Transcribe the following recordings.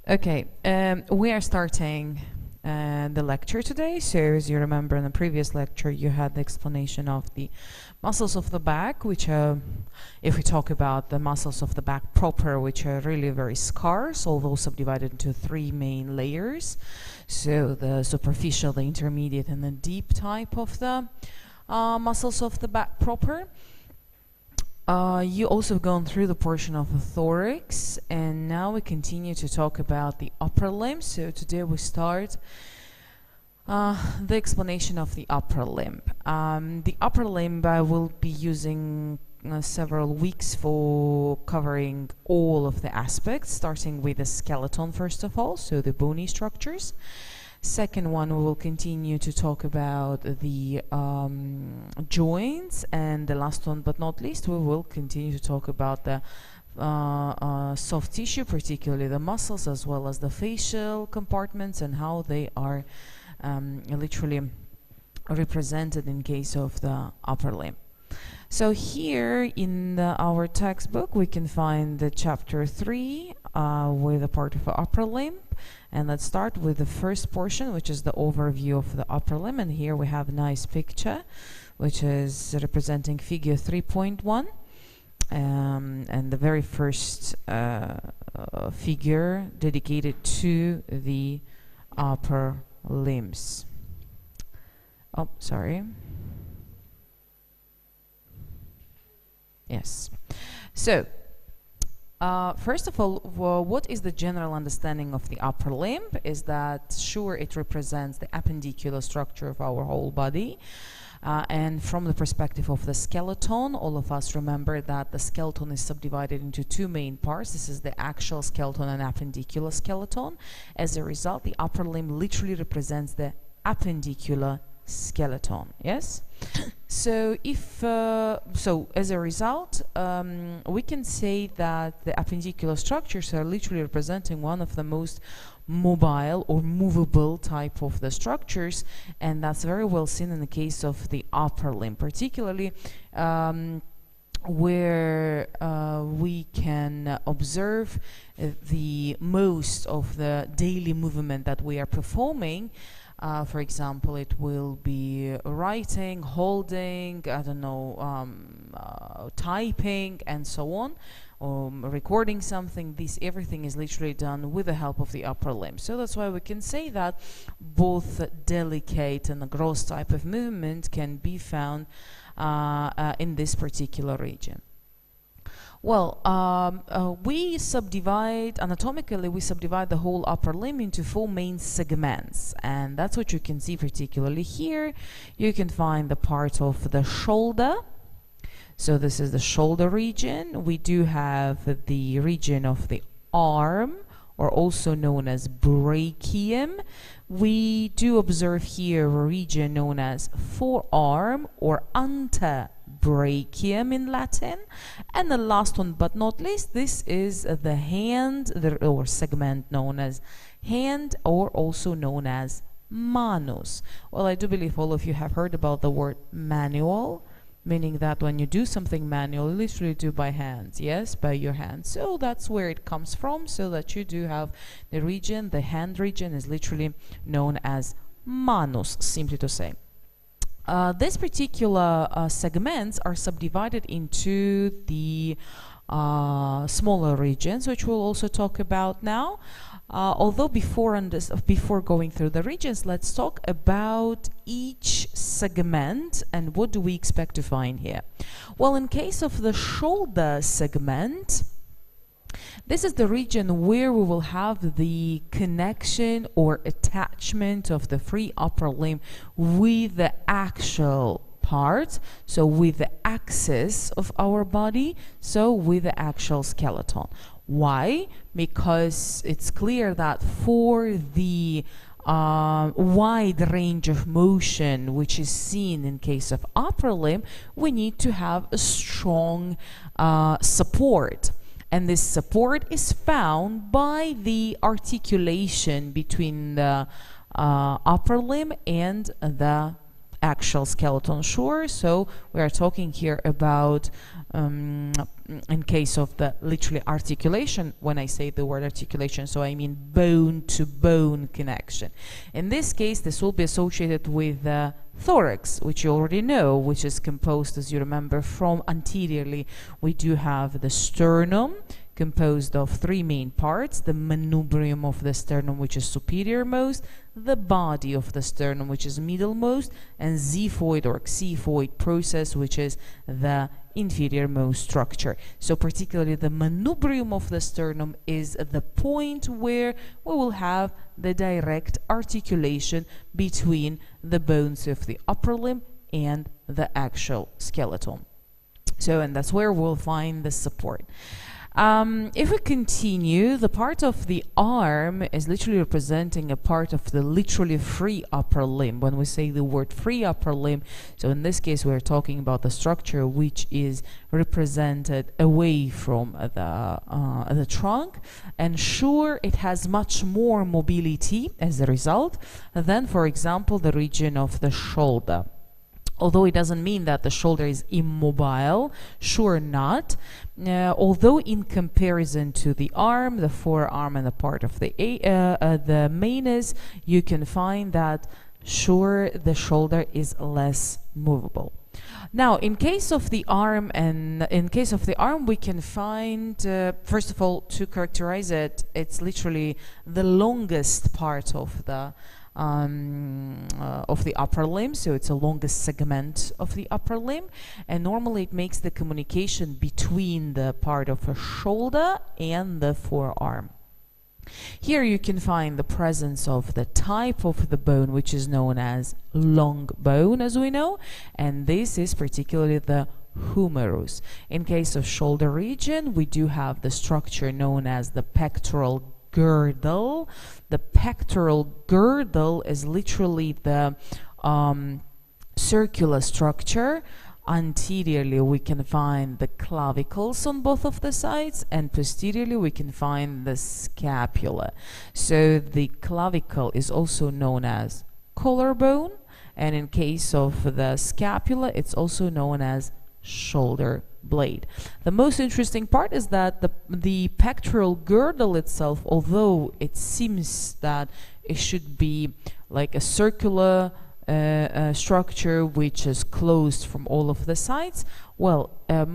Okay, we are starting the lecture today. So as you remember in the previous lecture, you had the explanation of the muscles of the back, which if we talk about the muscles of the back proper, which are really very scarce, although subdivided into three main layers. So the superficial, the intermediate, and the deep type of the muscles of the back proper. You also have gone through the portion of the thorax, and now we continue to talk about the upper limb. So today we start the explanation of the upper limb. The upper limb I will be using several weeks for covering all of the aspects, starting with the skeleton first of all, so the bony structures. Second one, we will continue to talk about the joints, and the last one but not least, we will continue to talk about the soft tissue, particularly the muscles, as well as the facial compartments and how they are literally represented in case of the upper limb. So here in our textbook we can find the chapter 3 with a part of the upper limb. And let's start with the first portion, which is the overview of the upper limb. And here we have a nice picture, which is representing figure 3.1. And the very first figure dedicated to the upper limbs. Oh, sorry. Yes. So, first of all, what is the general understanding of the upper limb? Is that, sure, it represents the appendicular structure of our whole body. And from the perspective of the skeleton, all of us remember that the skeleton is subdivided into two main parts. This is the axial skeleton and appendicular skeleton. As a result, the upper limb literally represents the appendicular skeleton. Yes. So if as a result, we can say that the appendicular structures are literally representing one of the most mobile or movable type of the structures, and that's very well seen in the case of the upper limb, particularly where we can observe the most of the daily movement that we are performing. For example, it will be writing, holding, I don't know, typing, and so on, or recording something. Everything is literally done with the help of the upper limb. So that's why we can say that both delicate and gross type of movement can be found in this particular region. Well, anatomically we subdivide the whole upper limb into four main segments, and that's what you can see particularly here. You can find the part of the shoulder. So this is the shoulder region. We do have the region of the arm, or also known as brachium. We do observe here a region known as forearm, or antebrachium in Latin. And the last one but not least, this is the hand, or segment known as hand, or also known as manus. Well, I do believe all of you have heard about the word manual, meaning that when you do something manual, you literally do by hand, yes, by your hand. So that's where it comes from, so that you do have the region, the hand region is literally known as manus, simply to say. These particular segments are subdivided into the smaller regions, which we'll also talk about now. Although before going through the regions, let's talk about each segment and what do we expect to find here. Well, in case of the shoulder segment, this is the region where we will have the connection or attachment of the free upper limb with the axial part, so with the axis of our body, so with the axial skeleton. Why? Because it's clear that for the wide range of motion which is seen in case of upper limb, we need to have a strong support. And this support is found by the articulation between the upper limb and the actual skeleton, sure. So we are talking here about in case of the literally articulation. When I say the word articulation, so I mean bone to bone connection. In this case, this will be associated with the thorax, which you already know, which is composed, as you remember, from anteriorly we do have the sternum, composed of three main parts: the manubrium of the sternum, which is superiormost, the body of the sternum, which is middlemost, and xiphoid or xiphoid process, which is the inferiormost structure. So particularly the manubrium of the sternum is the point where we will have the direct articulation between the bones of the upper limb and the actual skeleton. So, and that's where we'll find the support. If we continue, the part of the arm is literally representing a part of the literally free upper limb. When we say the word free upper limb, so in this case we're talking about the structure which is represented away from the trunk, and sure, it has much more mobility as a result than, for example, the region of the shoulder. Although it doesn't mean that the shoulder is immobile, sure not. Although in comparison to the arm, the forearm, and the part of the manus, you can find that sure the shoulder is less movable. Now, in case of the arm, we can find, first of all, to characterize it, it's literally the longest part of the upper limb, so it's the longest segment of the upper limb, and normally it makes the communication between the part of the shoulder and the forearm. Here you can find the presence of the type of the bone which is known as long bone, as we know, and this is particularly the humerus. In case of shoulder region, we do have the structure known as the pectoral girdle. The pectoral girdle is literally the circular structure. Anteriorly we can find the clavicles on both of the sides, and posteriorly we can find the scapula. So the clavicle is also known as collarbone, and in case of the scapula it's also known as shoulder blade. The most interesting part is that the pectoral girdle itself, although it seems that it should be like a circular structure which is closed from all of the sides, well,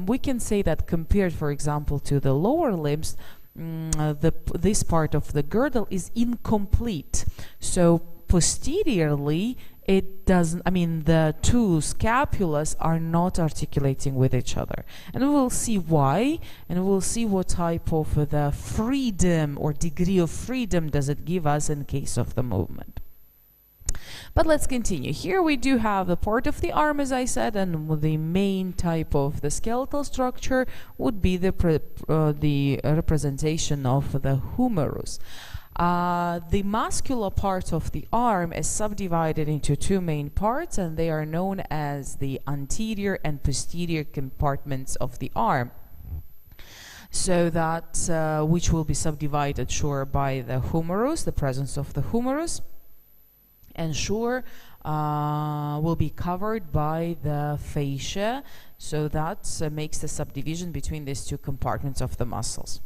we can say that compared, for example, to the lower limbs, this part of the girdle is incomplete. So posteriorly it doesn't, I mean, the two scapulas are not articulating with each other, and we will see why, and we'll see what type of the freedom or degree of freedom does it give us in case of the movement. But let's continue. Here we do have the part of the arm, as I said, and the main type of the skeletal structure would be the representation of the humerus. The muscular part of the arm is subdivided into two main parts, and they are known as the anterior and posterior compartments of the arm. So that which will be subdivided, sure, by the humerus, the presence of the humerus, and sure will be covered by the fascia. So that makes the subdivision between these two compartments of the muscles.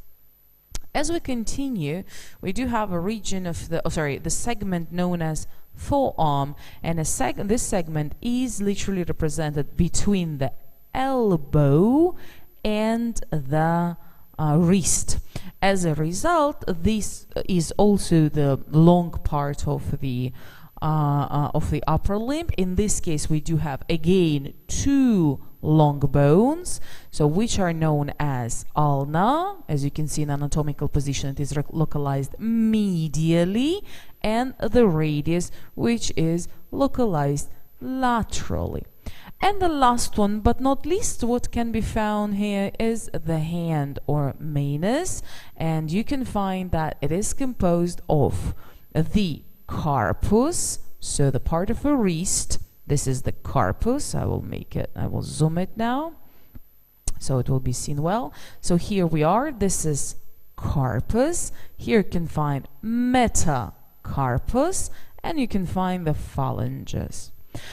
As we continue, we do have a region of the the segment known as forearm, and this segment is literally represented between the elbow and the wrist. As a result, this is also the long part of the upper limb. In this case, we do have again two long bones, so which are known as ulna. As you can see in anatomical position, it is localized medially, and the radius, which is localized laterally. And the last one, but not least, what can be found here is the hand or manus, and you can find that it is composed of the carpus, so the part of the wrist. This is the carpus. I will zoom it now so it will be seen well. So here we are, this is carpus. Here you can find metacarpus, and you can find the phalanges.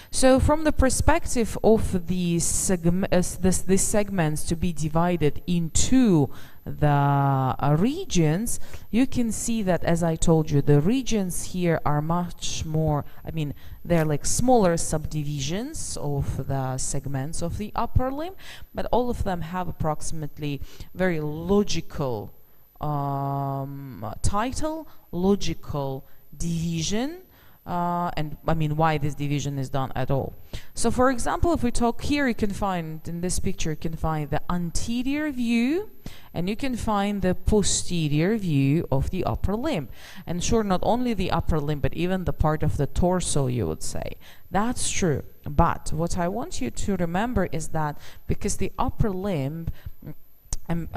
So from the perspective of these segments to be divided into the regions, you can see that, as I told you, the regions here are much more, I mean, they're like smaller subdivisions of the segments of the upper limb, but all of them have approximately very logical title, logical division, and I mean why this division is done at all. So for example, if we talk here, you can find in this picture, you can find the anterior view and you can find the posterior view of the upper limb. And sure, not only the upper limb, but even the part of the torso, you would say. That's true. But what I want you to remember is that because the upper limb, and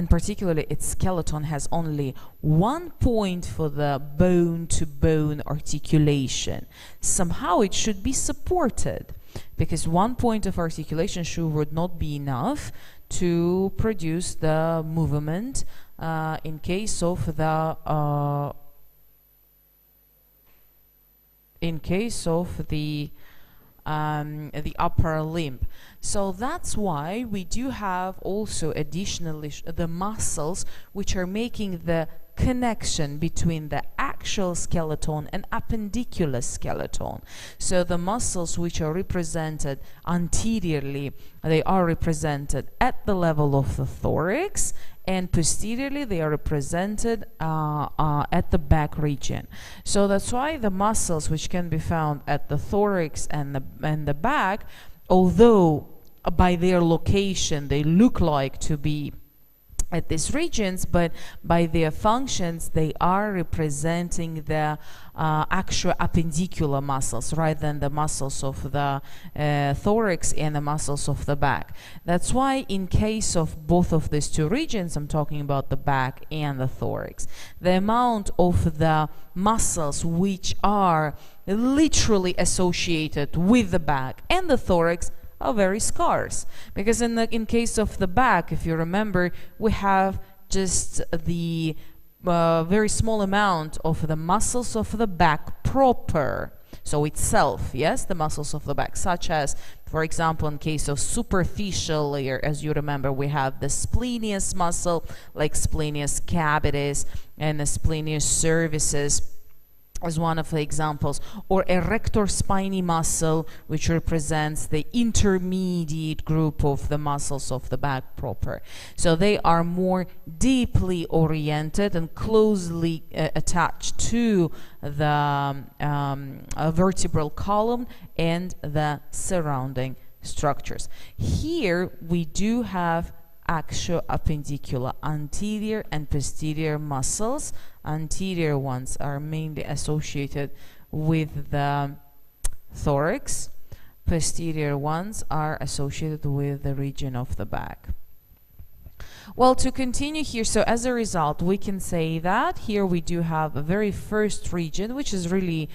particularly its skeleton, has only one point for the bone-to-bone articulation. Somehow it should be supported, because one point of articulation would not be enough to produce the movement in case of the upper limb. So that's why we do have also additionally the muscles which are making the connection between the axial skeleton and appendicular skeleton. So the muscles which are represented anteriorly, they are represented at the level of the thorax, and posteriorly they are represented at the back region. So that's why the muscles which can be found at the thorax and the back, although by their location they look like to be at these regions, but by their functions they are representing the actual appendicular muscles rather than the muscles of the thorax and the muscles of the back. That's why in case of both of these two regions, I'm talking about the back and the thorax, the amount of the muscles which are literally associated with the back and the thorax are very scarce, because in case of the back, if you remember, we have just the very small amount of the muscles of the back proper, so itself, yes, the muscles of the back, such as, for example, in case of superficial layer, as you remember, we have the splenius muscle, like splenius capitis and the splenius cervicis as one of the examples, or erector spinae muscle, which represents the intermediate group of the muscles of the back proper. So they are more deeply oriented and closely attached to the vertebral column and the surrounding structures. Here we do have axio-appendicular anterior and posterior muscles. Anterior ones are mainly associated with the thorax. Posterior ones are associated with the region of the back. Well, to continue here, so as a result, we can say that here we do have a very first region, which is really,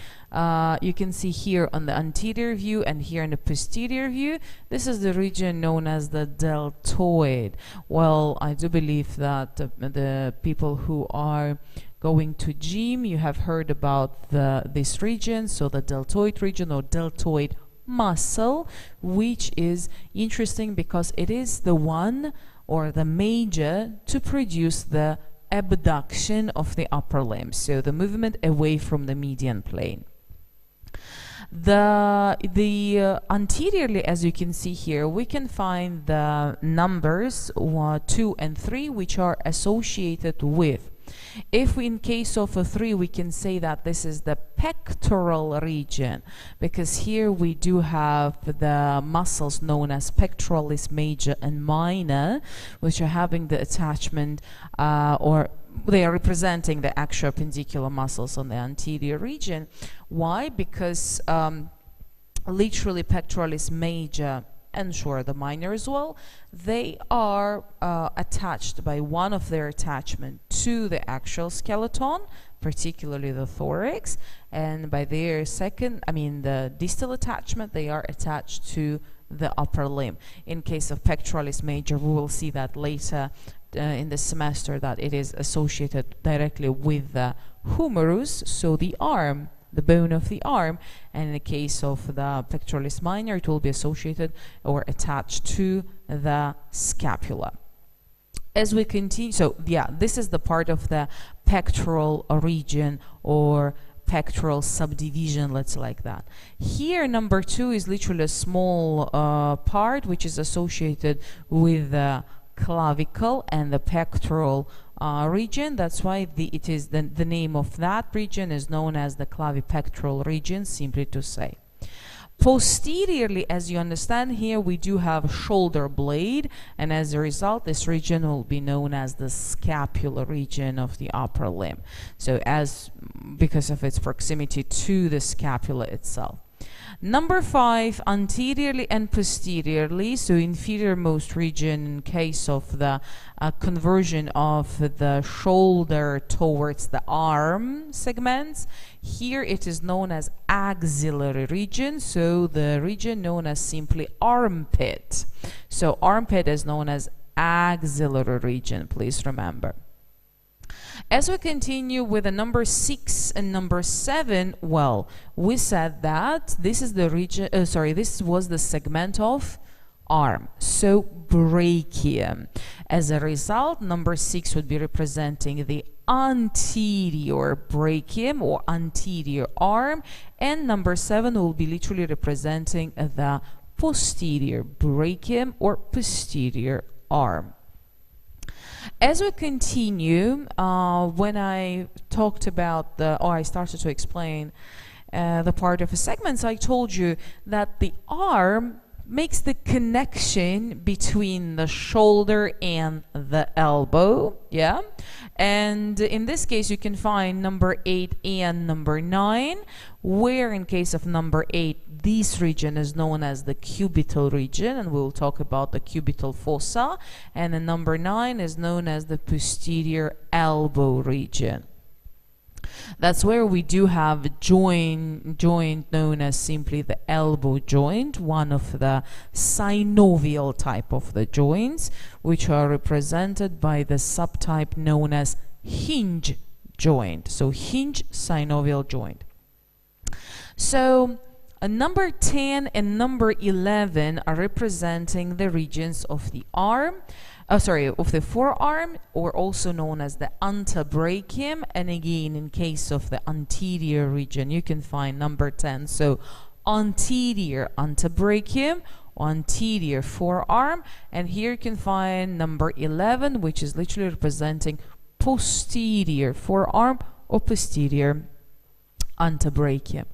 you can see here on the anterior view and here in the posterior view. This is the region known as the deltoid. Well, I do believe that the people who are going to gym, you have heard about this region, so the deltoid region or deltoid muscle, which is interesting because it is the one or the major to produce the abduction of the upper limb, so the movement away from the median plane. Anteriorly, as you can see here, we can find the numbers 2 and 3, which are associated with. If in case of a 3, we can say that this is the pectoral region, because here we do have the muscles known as pectoralis major and minor, which are having the attachment or they are representing the axio-appendicular muscles on the anterior region. Why? Because literally pectoralis major and sure the minor as well, they are attached by one of their attachment to the axial skeleton, particularly the thorax, and by their second, the distal attachment, they are attached to the upper limb. In case of pectoralis major, we will see that later in the semester, that it is associated directly with the humerus, so the arm the bone of the arm, and in the case of the pectoralis minor, it will be associated or attached to the scapula. As we continue, so yeah, this is the part of the pectoral region or pectoral subdivision, let's say like that. Here, number 2 is literally a small part which is associated with the clavicle and the pectoral region. That's why it is the name of that region is known as the clavipectoral region, simply to say. Posteriorly, as you understand here, we do have a shoulder blade, and as a result, this region will be known as the scapular region of the upper limb. So because of its proximity to the scapula itself. Number 5, anteriorly and posteriorly, so inferior-most region in case of the conversion of the shoulder towards the arm segments. Here it is known as axillary region, so the region known as simply armpit. So armpit is known as axillary region, please remember. As we continue with the number 6 and number 7, well, we said that this is the region, this was the segment of arm, so brachium. As a result, number 6 would be representing the anterior brachium or anterior arm, and number 7 will be literally representing the posterior brachium or posterior arm. As we continue, when I talked about I started to explain the part of the segments, I told you that the arm makes the connection between the shoulder and the elbow, yeah? And in this case, you can find number 8 and number 9, where in case of number 8, this region is known as the cubital region, and we'll talk about the cubital fossa, and the number 9 is known as the posterior elbow region. That's where we do have a joint known as simply the elbow joint, one of the synovial type of the joints, which are represented by the subtype known as hinge joint. So hinge synovial joint. So number 10 and number 11 are representing the regions of the arm, of the forearm, or also known as the antebrachium. And again, in case of the anterior region, you can find number 10. So anterior antebrachium, anterior forearm, and here you can find number 11, which is literally representing posterior forearm or posterior antebrachium.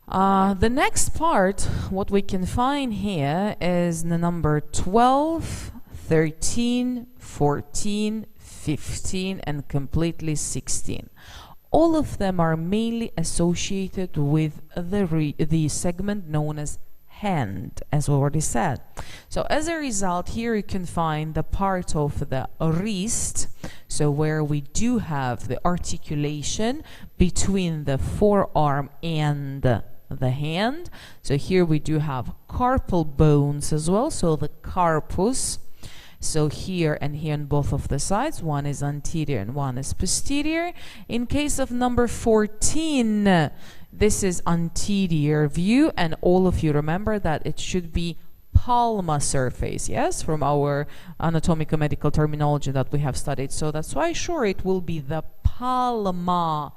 The next part, what we can find here is the number 12, 13, 14, 15, and completely 16. All of them are mainly associated with the segment known as hand, as already said. So as a result, here you can find the part of the wrist, so where we do have the articulation between the forearm and the hand. So here we do have carpal bones as well, so the carpus. So here and here on both of the sides, one is anterior and one is posterior. In case of number 14, this is anterior view, and all of you remember that it should be palmar surface, yes, from our anatomical medical terminology that we have studied. So that's why sure it will be the palmar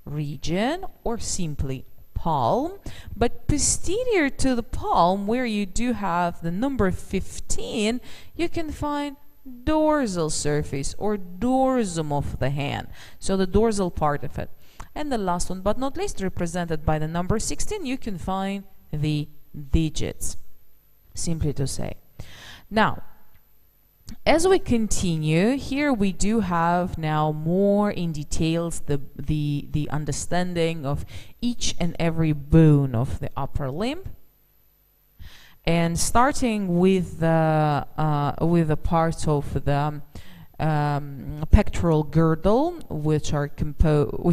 region or simply palm, but posterior to the palm, where you do have the number 15, you can find dorsal surface or dorsum of the hand, so the dorsal part of it. And the last one but not least, represented by the number 16, you can find the digits, simply to say. Now, as we continue, here we do have now more in details the understanding of each and every bone of the upper limb, and starting with the part of the pectoral girdle, which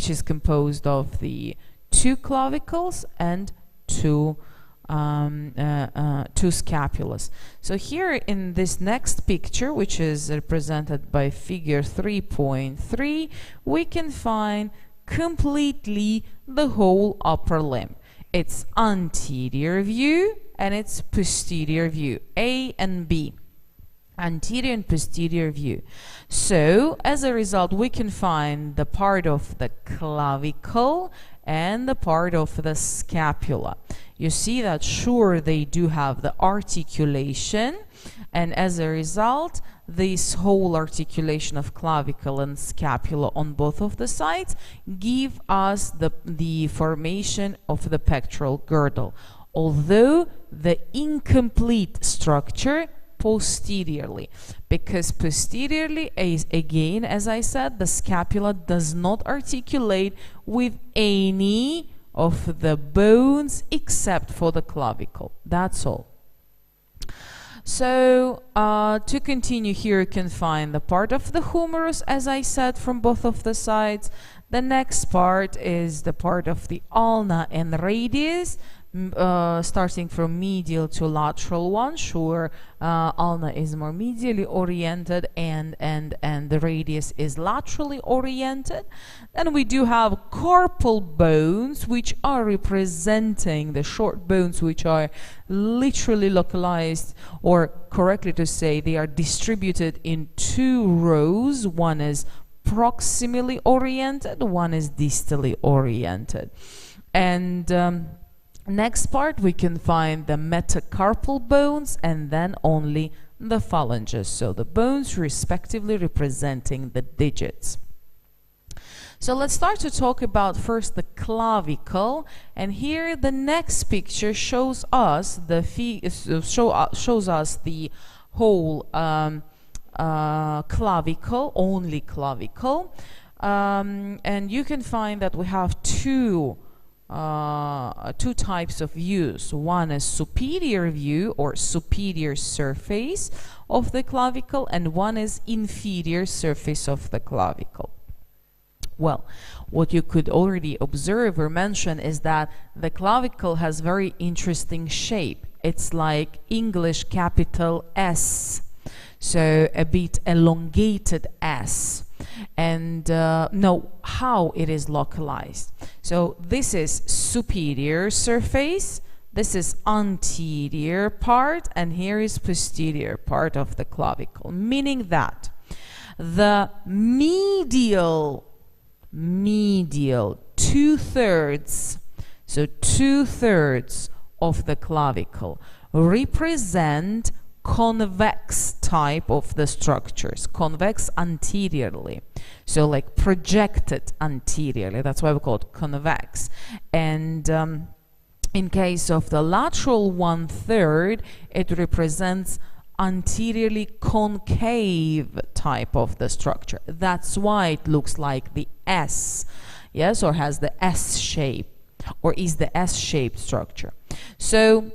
is composed of the 2 clavicles and 2 scapulas. So here in this next picture, which is represented by figure 3.3, we can find completely the whole upper limb. It's anterior view and it's posterior view, A and B. Anterior and posterior view. So as a result, we can find the part of the clavicle and the part of the scapula. You see that sure they do have the articulation, and as a result this whole articulation of clavicle and scapula on both of the sides give us the formation of the pectoral girdle, although the incomplete structure posteriorly, because posteriorly is, again, as I said, the scapula does not articulate with any of the bones except for the clavicle. That's all. So to continue, here you can find the part of the humerus, as I said, from both of the sides. The next part is the part of the ulna and radius, starting from medial to lateral one. Sure, ulna is more medially oriented and the radius is laterally oriented. Then we do have carpal bones, which are representing the short bones, which are literally localized, or correctly to say, they are distributed in two rows. One is proximally oriented, one is distally oriented. And next part, we can find the metacarpal bones and then only the phalanges, so the bones respectively representing the digits. So let's start to talk about first the clavicle, and here the next picture shows us the whole clavicle, only clavicle, and you can find that we have two types of views. One is superior view or superior surface of the clavicle, and one is inferior surface of the clavicle. Well, what you could already observe or mention is that the clavicle has very interesting shape. It's like English capital S, so a bit elongated S. And know how it is localized. So this is superior surface, this is anterior part, and here is posterior part of the clavicle, meaning that the medial two-thirds, so two-thirds of the clavicle represent convex type of the structures, convex anteriorly, so like projected anteriorly. That's why we call it convex. And in case of the lateral one-third, it represents anteriorly concave type of the structure. That's why it looks like the S, yes, or has the S shape, or is the S-shaped structure. So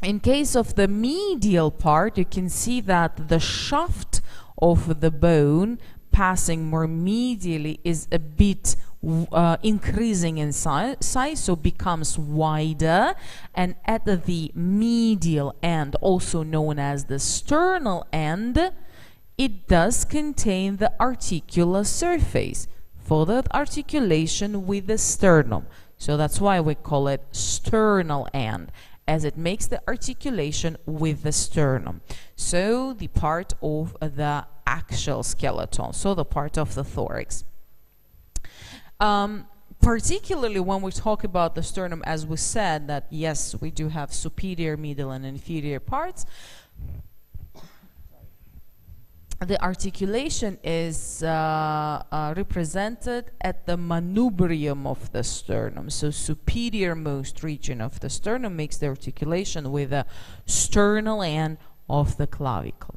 in case of the medial part, you can see that the shaft of the bone passing more medially is a bit increasing in size, so becomes wider, and at the medial end, also known as the sternal end, it does contain the articular surface for the articulation with the sternum. So that's why we call it sternal end, as it makes the articulation with the sternum. So the part of the axial skeleton, so the part of the thorax. Particularly when we talk about the sternum, as we said that yes, we do have superior, middle, and inferior parts. The articulation is represented at the manubrium of the sternum. So superior most region of the sternum makes the articulation with the sternal end of the clavicle.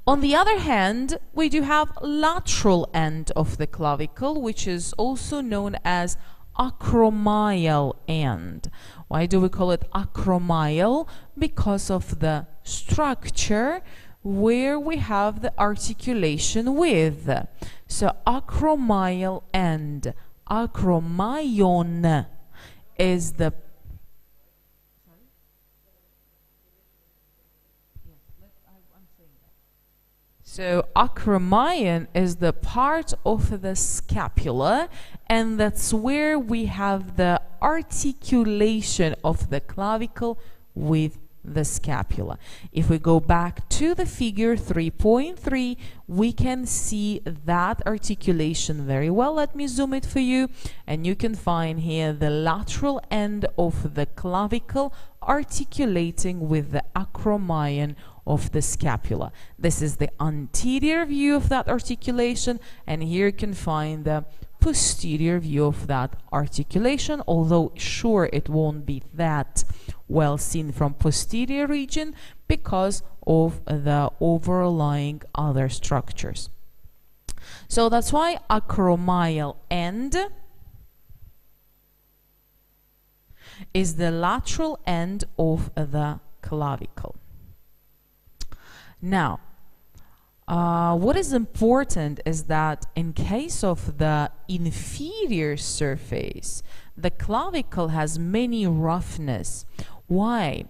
On the other hand, we do have lateral end of the clavicle, which is also known as acromial end. Why do we call it acromial? Because of the structure where we have the articulation with. So acromial end, acromion is the So acromion is the part of the scapula, and that's where we have the articulation of the clavicle with the scapula. If we go back to the figure 3.3, we can see that articulation very well. Let me zoom it for you, and you can find here the lateral end of the clavicle articulating with the acromion of the scapula. This is the anterior view of that articulation, and here you can find the posterior view of that articulation, although sure it won't be that well seen from posterior region because of the overlying other structures. So that's why acromial end is the lateral end of the clavicle. Now, what is important is that in case of the inferior surface, the clavicle has many roughness. Why?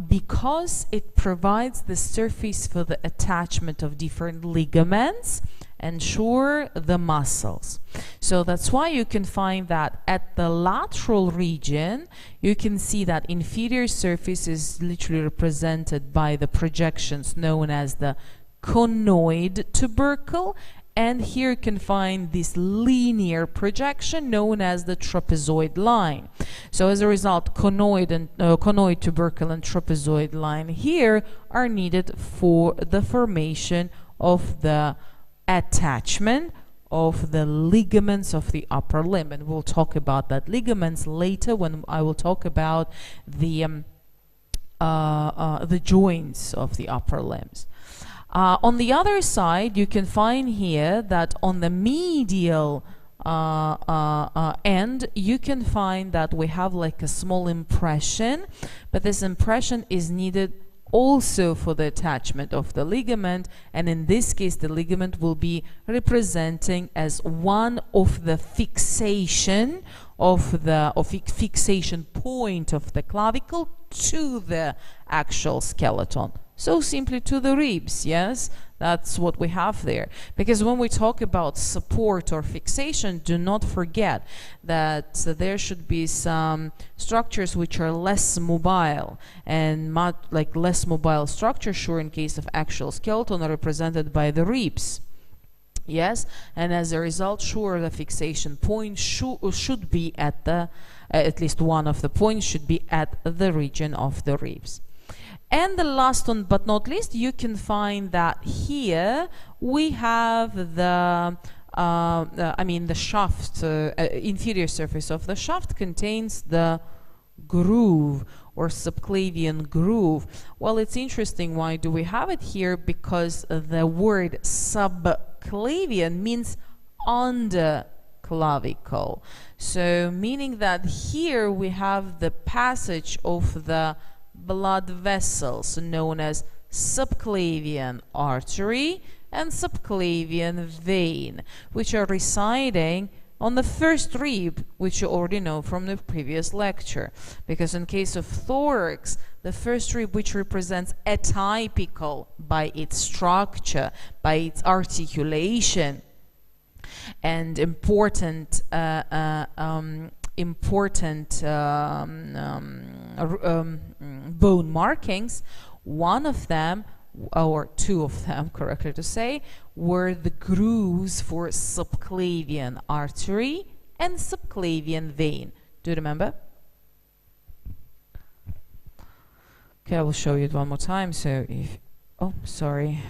Because it provides the surface for the attachment of different ligaments and sure the muscles. So that's why you can find that at the lateral region you can see that inferior surface is literally represented by the projections known as the conoid tubercle, and here you can find this linear projection known as the trapezoid line. So as a result, conoid tubercle and trapezoid line here are needed for the formation of the attachment of the ligaments of the upper limb, and we'll talk about that ligaments later when I will talk about the joints of the upper limbs. On the other side, you can find here that on the medial end, you can find that we have like a small impression, but this impression is needed also for the attachment of the ligament, and in this case the ligament will be representing as one of the fixation fixation point of the clavicle to the actual skeleton. So simply to the ribs, yes, that's what we have there. Because when we talk about support or fixation, do not forget that there should be some structures which are less mobile, and like less mobile structures, sure, in case of actual skeleton, are represented by the ribs. Yes, and as a result, sure, the fixation point should be at the, at least one of the points should be at the region of the ribs. And the last one but not least, you can find that here we have the the shaft, inferior surface of the shaft contains the groove or subclavian groove. Well, it's interesting. Why do we have it here? Because the word subclavian means under clavicle. So meaning that here we have the passage of the blood vessels known as subclavian artery and subclavian vein, which are residing on the first rib, which you already know from the previous lecture. Because in case of thorax, the first rib, which represents atypical by its structure, by its articulation, and important bone markings, one of them, or two of them, correctly to say, were the grooves for subclavian artery and subclavian vein. Do you remember? Okay, I will show you it one more time. So if, oh, sorry.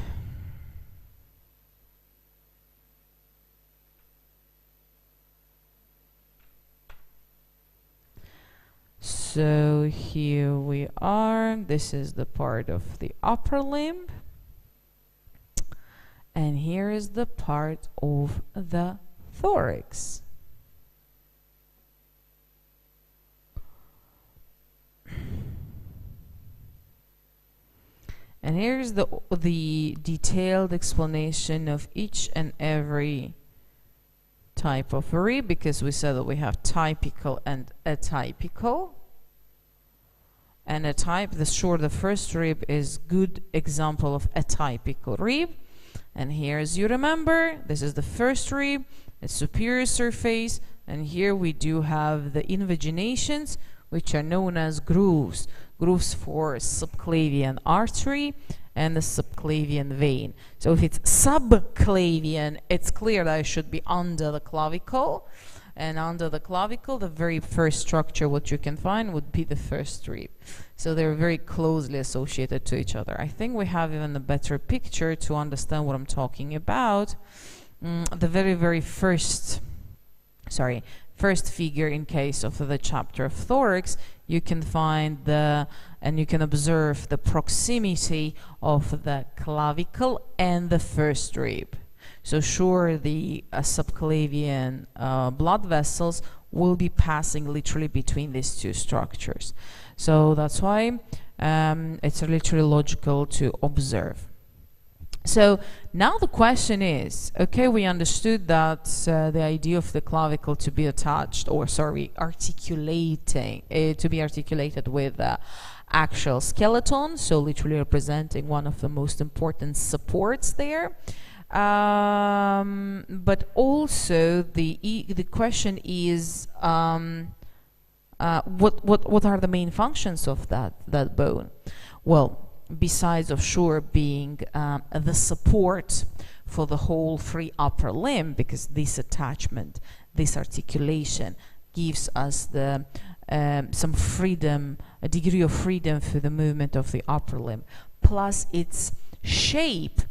So here we are. This is the part of the upper limb, and here is the part of the thorax. And here's the detailed explanation of each and every type of rib, because we said that we have typical and atypical. And the first rib is good example of a typical rib. And here, as you remember, this is the first rib, the superior surface, and here we do have the invaginations, which are known as grooves for subclavian artery and the subclavian vein. So if it's subclavian, it's clear that it should be under the clavicle. And under the clavicle, the very first structure what you can find would be the first rib. So they're very closely associated to each other. I think we have even a better picture to understand what I'm talking about. The very first figure in case of the chapter of thorax, you can find and you can observe the proximity of the clavicle and the first rib. So sure, the subclavian blood vessels will be passing literally between these two structures. So that's why it's literally logical to observe. So now the question is, okay, we understood that the idea of the clavicle to be attached, articulating, to be articulated with the axial skeleton, so literally representing one of the most important supports there. But also the question is, what are the main functions of that bone? Well, besides of sure being the support for the whole free upper limb, because this attachment, this articulation gives us the some freedom, a degree of freedom for the movement of the upper limb, plus its shape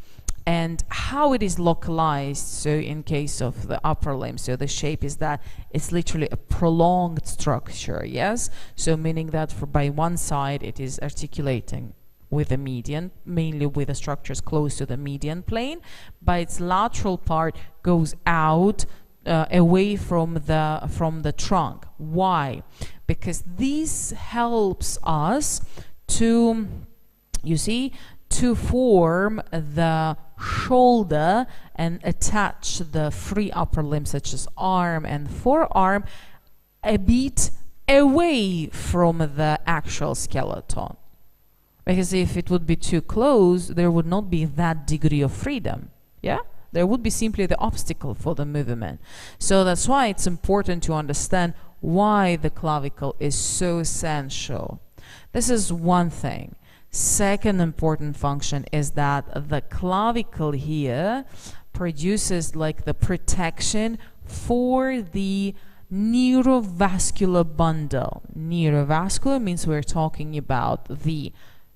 and how it is localized. So in case of the upper limb, so the shape is that it's literally a prolonged structure, yes? So meaning that by one side it is articulating with the median, mainly with the structures close to the median plane, but its lateral part goes out away from the trunk. Why? Because this helps us to, you see, to form the shoulder and attach the free upper limbs such as arm and forearm a bit away from the actual skeleton. Because if it would be too close, there would not be that degree of freedom. Yeah? There would be simply the obstacle for the movement. So that's why it's important to understand why the clavicle is so essential. This is one thing. Second important function is that the clavicle here produces like the protection for the neurovascular bundle. Neurovascular means we're talking about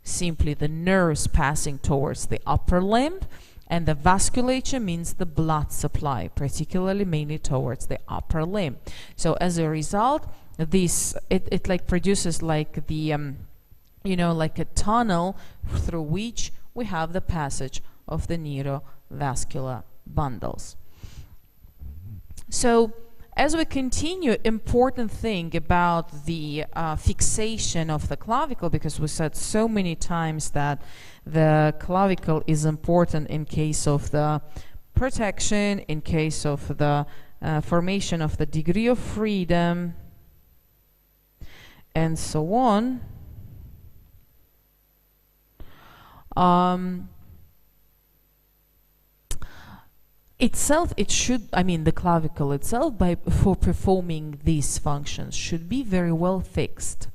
simply the nerves passing towards the upper limb, and the vasculature means the blood supply, particularly mainly towards the upper limb. So as a result, it like produces like the like a tunnel through which we have the passage of the neurovascular bundles. So as we continue, important thing about the fixation of the clavicle, because we said so many times that the clavicle is important in case of the protection, in case of the formation of the degree of freedom, and so on. The clavicle itself, for performing these functions, should be very well fixed.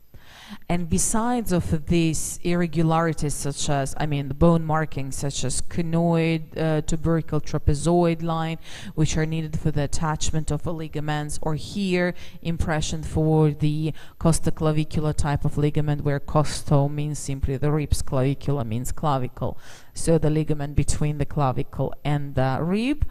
And besides of these irregularities, such as, the bone markings, such as conoid, tubercle, trapezoid line, which are needed for the attachment of the ligaments, or here, impression for the costoclavicular type of ligament, where costo means simply the ribs, clavicula means clavicle. So the ligament between the clavicle and the rib.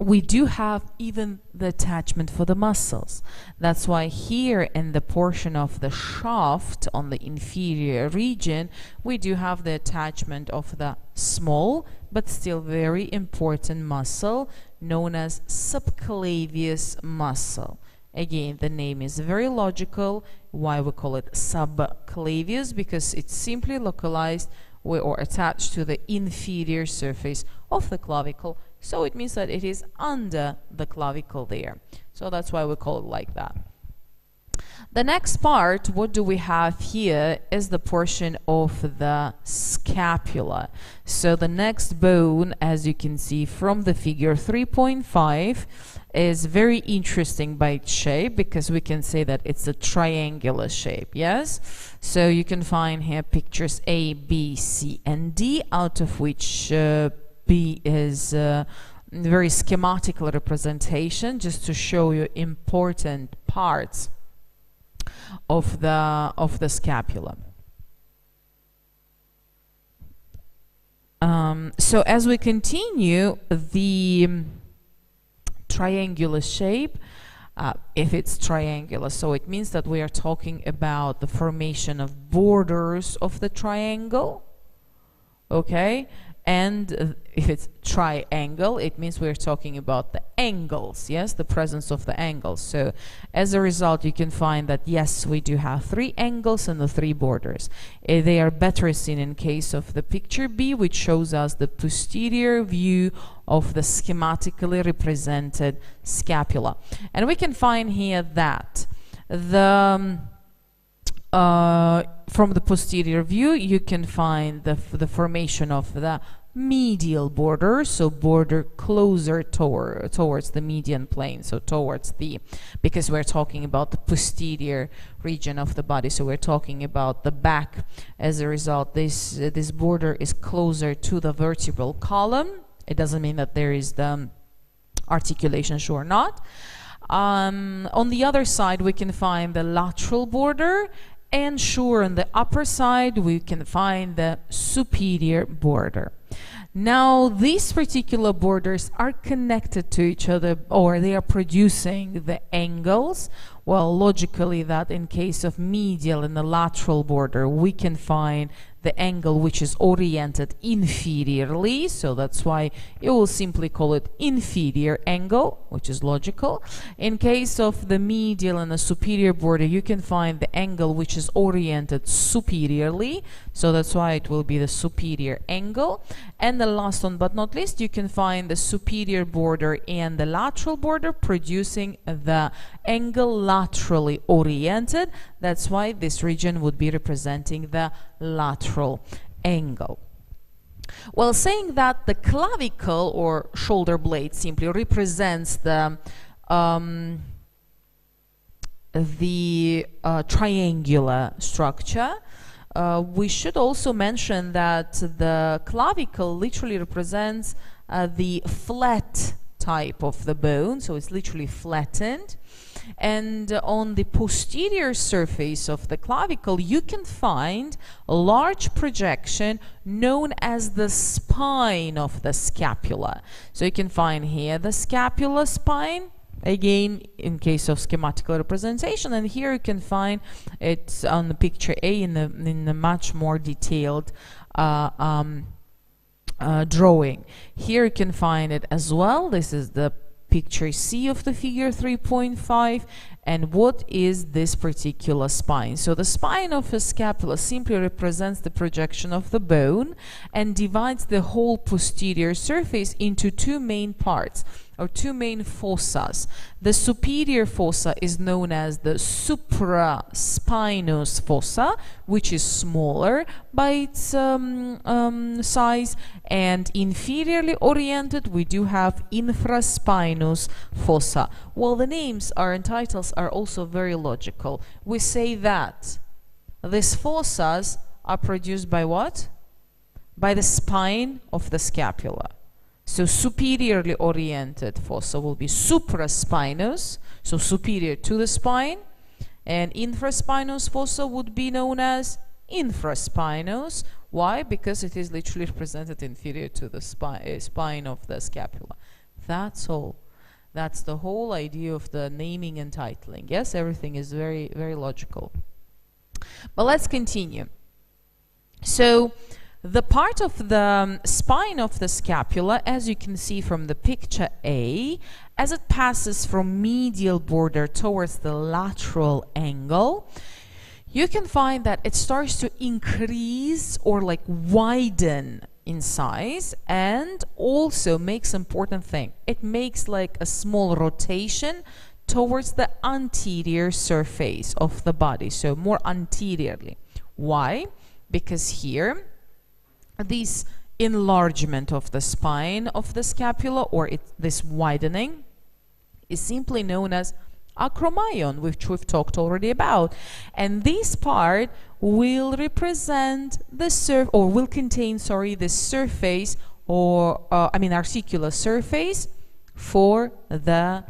We do have even the attachment for the muscles. That's why here in the portion of the shaft on the inferior region, we do have the attachment of the small but still very important muscle known as subclavius muscle. Again, the name is very logical. Why we call it subclavius? Because it's simply localized or attached to the inferior surface of the clavicle. So it means that it is under the clavicle there. So that's why we call it like that. The next part, what do we have here, is the portion of the scapula. So the next bone, as you can see from the figure 3.5, is very interesting by its shape, because we can say that it's a triangular shape, yes? So you can find here pictures A, B, C, and D, out of which B is very schematical representation, just to show you important parts of the scapula. So as we continue, the triangular shape, if it's triangular, so it means that we are talking about the formation of borders of the triangle, okay? And if it's triangle, it means we're talking about the angles, yes, the presence of the angles. So as a result, you can find that, yes, we do have 3 angles and the 3 borders. They are better seen in case of the picture B, which shows us the posterior view of the schematically represented scapula. And we can find here that the from the posterior view, you can find the formation of the medial border, so border closer towards the median plane, so towards the, because we're talking about the posterior region of the body, so we're talking about the back. As a result, this border is closer to the vertebral column. It doesn't mean that there is the articulation, sure not. On the other side, we can find the lateral border, and sure, on the upper side, we can find the superior border. Now, these particular borders are connected to each other, or they are producing the angles. Well, logically, that in case of medial and the lateral border, we can find the angle which is oriented inferiorly, so that's why you will simply call it inferior angle, which is logical. In case of the medial and the superior border, you can find the angle which is oriented superiorly, so that's why it will be the superior angle. And the last one but not least, you can find the superior border and the lateral border producing the angle laterally oriented. That's why this region would be representing the lateral angle. Well, saying that the clavicle or shoulder blade simply represents the triangular structure, we should also mention that the clavicle literally represents the flat type of the bone, so it's literally flattened. And on the posterior surface of the clavicle, you can find a large projection known as the spine of the scapula. So you can find here the scapular spine, again in case of schematical representation, and here you can find it on the picture A in the much more detailed drawing. Here you can find it as well. This is the picture C of the figure 3.5. And what is this particular spine? So the spine of a scapula simply represents the projection of the bone and divides the whole posterior surface into 2 main parts, or 2 main fossas. The superior fossa is known as the supraspinous fossa, which is smaller by its size, and inferiorly oriented we do have infraspinous fossa. Well, the names and titles are also very logical. We say that these fossas are produced by what? By the spine of the scapula. So superiorly oriented fossa will be supraspinous, so superior to the spine, and infraspinous fossa would be known as infraspinous. Why? Because it is literally represented inferior to the spine of the scapula. That's all. That's the whole idea of the naming and titling. Yes, everything is very, very logical. But let's continue. So the part of the spine of the scapula, as you can see from the picture A, as it passes from medial border towards the lateral angle, you can find that it starts to increase or like widen in size, and also makes important thing. It makes like a small rotation towards the anterior surface of the body, so more anteriorly. Why? Because here, this enlargement of the spine of the scapula, or this widening, is simply known as acromion, which we've talked already about. And this part will represent the will contain, sorry, the surface, or articular surface for the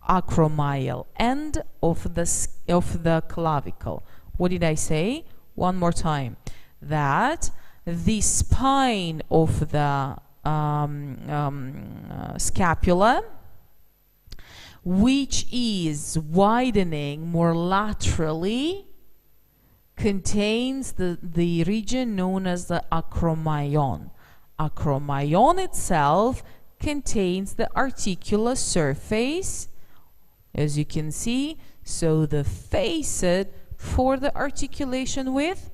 acromial end of the clavicle. What did I say? One more time. That the spine of the scapula, which is widening more laterally, contains the region known as the acromion. Acromion itself contains the articular surface, as you can see, so the facet for the articulation with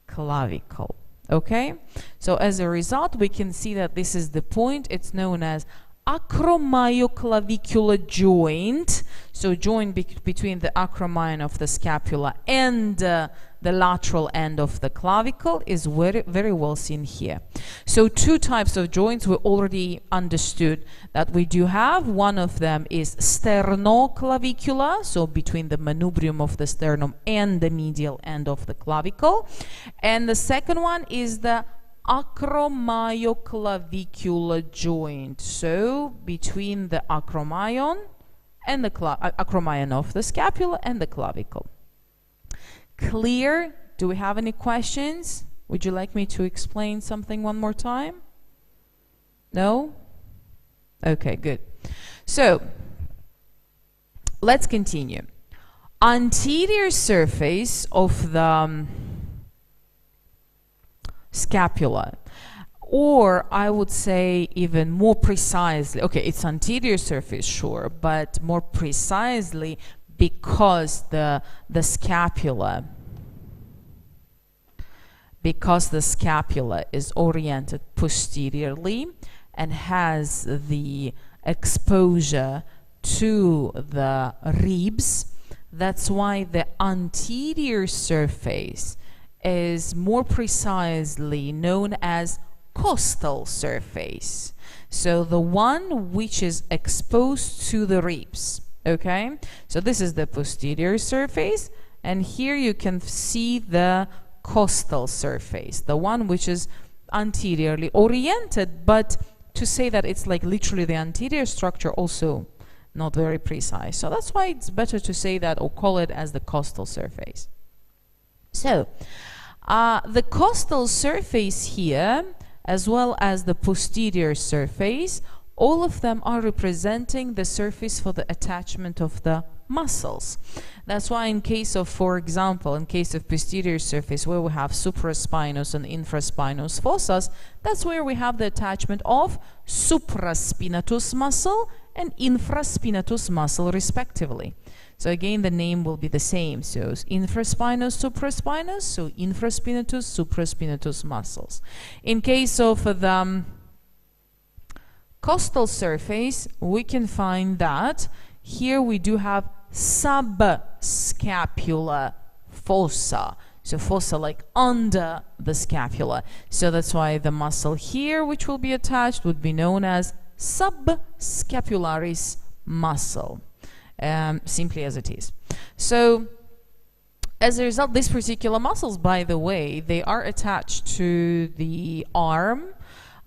clavicle. Okay, so as a result, we can see that this is the point. It's known as acromioclavicular joint. So joint between the acromion of the scapula and the lateral end of the clavicle is very, very well seen here. So two types of joints we already understood that we do have. One of them is sternoclavicular, so between the manubrium of the sternum and the medial end of the clavicle. And the second one is the acromioclavicular joint, so between the acromion and the acromion of the scapula and the clavicle. Clear? Do we have any questions? Would you like me to explain something one more time? No? Okay, good. So let's continue. Anterior surface of the scapula, or I would say even more precisely, okay, it's anterior surface, sure, but more precisely, because the scapula is oriented posteriorly and has the exposure to the ribs, that's why the anterior surface is more precisely known as costal surface. So the one which is exposed to the ribs. Okay, so this is the posterior surface, and here you can see the costal surface, the one which is anteriorly oriented, but to say that it's like literally the anterior structure, also not very precise. So that's why it's better to say that or call it as the costal surface. So the costal surface here, as well as the posterior surface, all of them are representing the surface for the attachment of the muscles. That's why in case of, for example, in case of posterior surface, where we have supraspinous and infraspinous fossas, that's where we have the attachment of supraspinatus muscle and infraspinatus muscle respectively. So again, the name will be the same. So infraspinous, supraspinous, so infraspinatus, supraspinatus muscles. In case of the costal surface, we can find that here we do have subscapular fossa. So fossa like under the scapula. So that's why the muscle here, which will be attached, would be known as subscapularis muscle. Simply as it is. So as a result, these particular muscles, by the way, they are attached to the arm,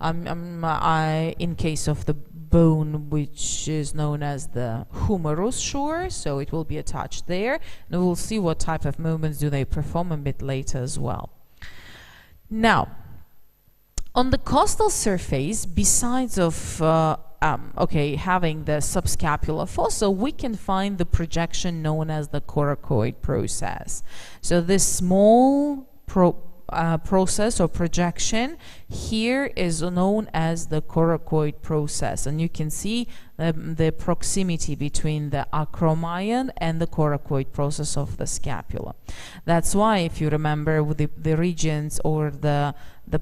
in case of the bone which is known as the humerus, sure, so it will be attached there, and we'll see what type of movements do they perform a bit later as well. Now, on the costal surface, besides of having the subscapular fossa, we can find the projection known as the coracoid process. So this small process or projection here is known as the coracoid process, and you can see the proximity between the acromion and the coracoid process of the scapula. That's why, if you remember, with the regions or the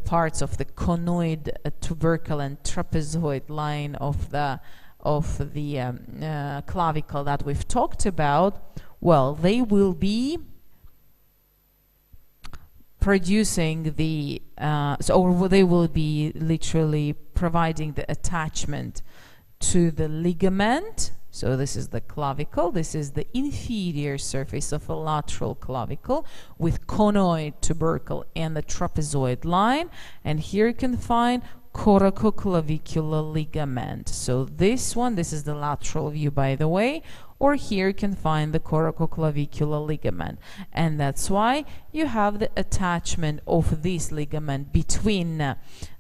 parts of the conoid, tubercle and trapezoid line of the of the clavicle that we've talked about, well, they will be producing the or they will be literally providing the attachment to the ligament. So this is the clavicle, this is the inferior surface of a lateral clavicle with conoid tubercle and the trapezoid line, and here you can find coracoclavicular ligament. So this one, this is the lateral view, by the way, or here you can find the coracoclavicular ligament, and that's why you have the attachment of this ligament between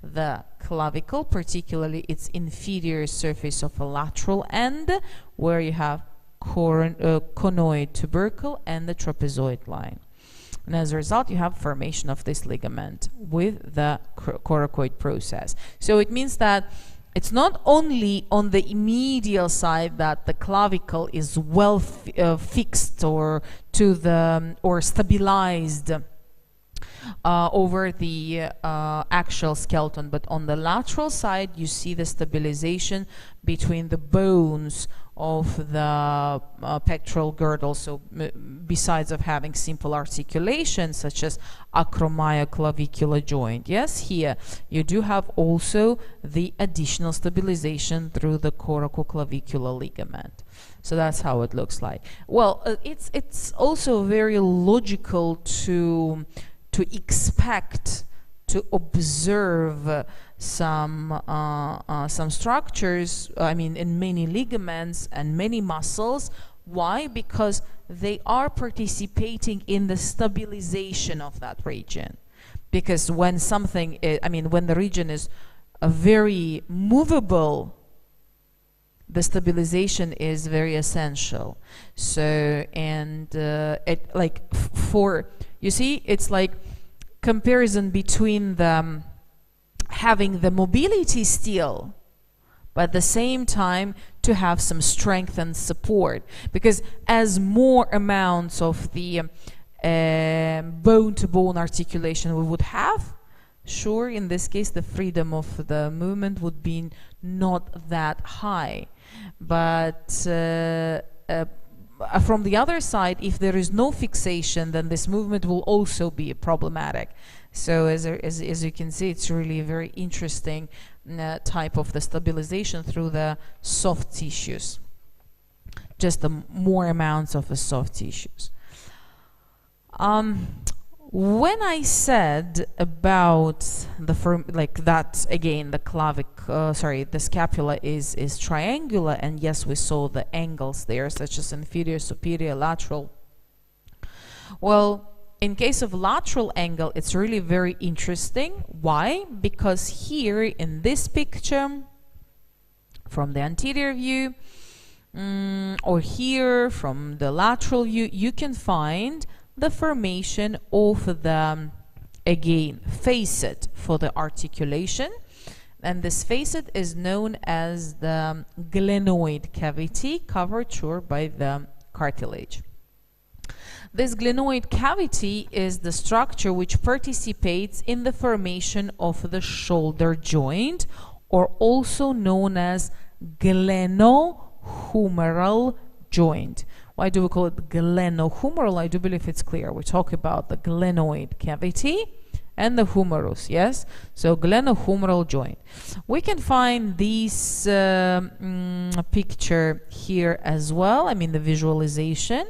the clavicle, particularly its inferior surface of a lateral end, where you have conoid tubercle and the trapezoid line. And as a result, you have formation of this ligament with the coracoid process. So it means that it's not only on the medial side that the clavicle is well fixed or to the or stabilized over the actual skeleton, but on the lateral side you see the stabilization between the bones of the pectoral girdle. So besides of having simple articulation such as acromyoclavicular joint, yes, here you do have also the additional stabilization through the coracoclavicular ligament. So that's how it looks like. Well, it's also very logical to expect, to observe some structures, I mean, in many ligaments and many muscles. Why? Because they are participating in the stabilization of that region. Because when something is, I mean, when the region is very movable, the stabilization is very essential. So, and it like for, you see, it's like comparison between the having the mobility still, but at the same time to have some strength and support, because as more amounts of the bone-to-bone articulation we would have, sure, in this case the freedom of the movement would be not that high. But from the other side, if there is no fixation, then this movement will also be problematic. So as you can see, it's really a very interesting type of the stabilization through the soft tissues, just the more amounts of the soft tissues. When I said about the like that, again, the the scapula is triangular, and yes, we saw the angles there, such as inferior, superior, lateral. Well, in case of lateral angle, it's really very interesting. Why? Because here in this picture, from the anterior view, or here from the lateral view, you can find the formation of the, again, facet for the articulation. And this facet is known as the glenoid cavity, covered sure by the cartilage. This glenoid cavity is the structure which participates in the formation of the shoulder joint, or also known as glenohumeral joint. Why do we call it glenohumeral? I do believe it's clear. We talk about the glenoid cavity and the humerus, yes? So glenohumeral joint. We can find this picture here as well, I mean the visualization.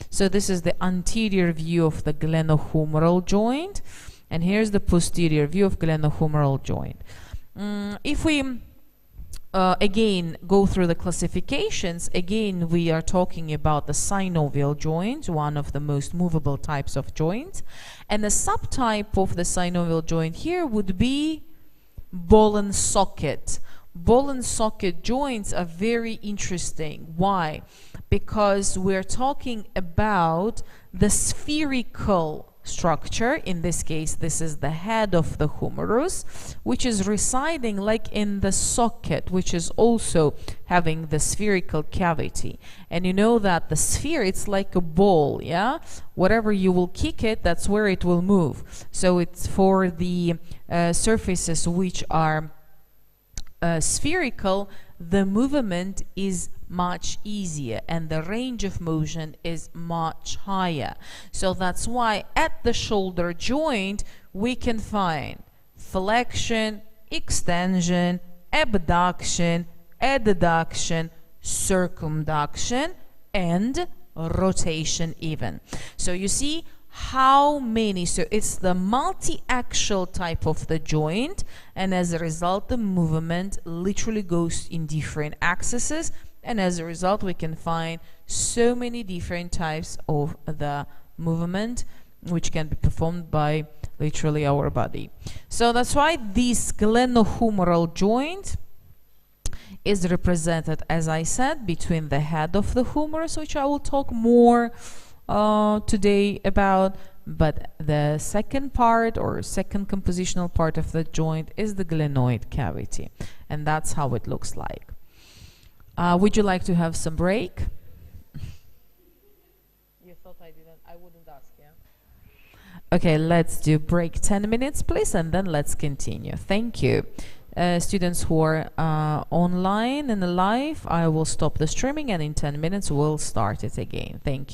So this is the anterior view of the glenohumeral joint, and here's the posterior view of glenohumeral joint. If we again go through the classifications, again we are talking about the synovial joint, one of the most movable types of joints, and the subtype of the synovial joint here would be ball and socket. Ball and socket joints are very interesting. Why? Because we're talking about the spherical structure. In this case, this is the head of the humerus, which is residing like in the socket, which is also having the spherical cavity. And you know that the sphere, it's like a ball, yeah? Whatever you will kick it, that's where it will move. So it's for the surfaces which are spherical, the movement is much easier and the range of motion is much higher. So that's why at the shoulder joint we can find flexion, extension, abduction, adduction, circumduction, and rotation even. So you see how many, so it's the multi-axial type of the joint, and as a result the movement literally goes in different axes, and as a result we can find so many different types of the movement which can be performed by literally our body. So that's why this glenohumeral joint is represented, as I said, between the head of the humerus, which I will talk more today about, but the second part or second compositional part of the joint is the glenoid cavity, and that's how it looks like. Would you like to have some break? You thought I wouldn't ask, yeah? Okay, let's do break 10 minutes, please, and then let's continue. Thank you. Students who are online and live, I will stop the streaming, and in 10 minutes we'll start it again. Thank you.